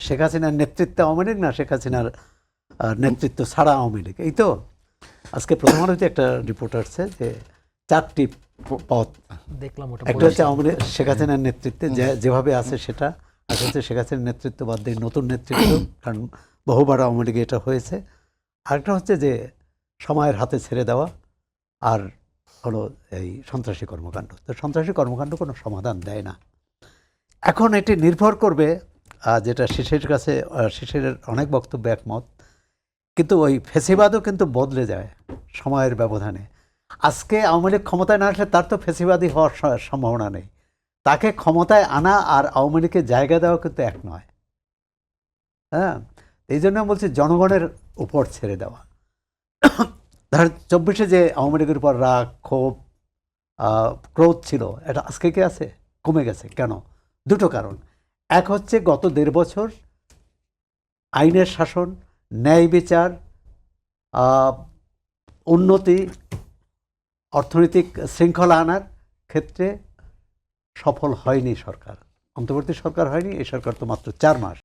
শেখ হাসিনার নেতৃত্বে আওয়ামী লীগ না শেখ হাসিনার নেতৃত্ব ছাড়া আওয়ামী লীগ, এই তো আজকে প্রথম আলোতে একটা রিপোর্ট আসছে যে 4টি পথ দেখলাম ওটা একটা হচ্ছে আওয়ামী লীগ শেখ হাসিনার নেতৃত্বে যেভাবে আছে সেটা, আর হচ্ছে শেখ হাসিনার নেতৃত্ব বাদ দিয়ে নতুন নেতৃত্ব, কারণ বহুবার আওয়ামী লীগে এটা হয়েছে। আরেকটা হচ্ছে যে সময়ের হাতে ছেড়ে দেওয়া, আর হলো এই সন্ত্রাসী কর্মকাণ্ড। তো সন্ত্রাসী কর্মকাণ্ড কোনো সমাধান দেয় না। এখন এটি নির্ভর করবে, যেটা শিশির কাছে শিশিরের অনেক বক্তব্য একমত, কিন্তু ওই ফেসিবাদও কিন্তু বদলে যায় সময়ের ব্যবধানে। আজকে আওয়ামী লীগ ক্ষমতায় না আসলে তার তো ফেসিবাদী হওয়ার সম্ভাবনা নেই। তাকে ক্ষমতায় আনা আর আওয়ামী লীগকে জায়গা দেওয়া কিন্তু এক নয়। হ্যাঁ, এই জন্য বলছি জনগণের উপর ছেড়ে দেওয়া। ধর 24-এ যে আওয়ামী লীগের উপর রাগ, ক্ষোভ, ক্রোধ ছিল, এটা আজকে কি আছে? কমে গেছে। কেন? দুটো কারণ। এক হচ্ছে গত 1.5 বছর আইনের শাসন, ন্যায় বিচার, উন্নতি, অর্থনৈতিক শৃঙ্খলা আনার ক্ষেত্রে সফল হয়নি সরকার। অন্তর্বর্তী সরকার হয়নি, এই সরকার তো মাত্র 4 মাস।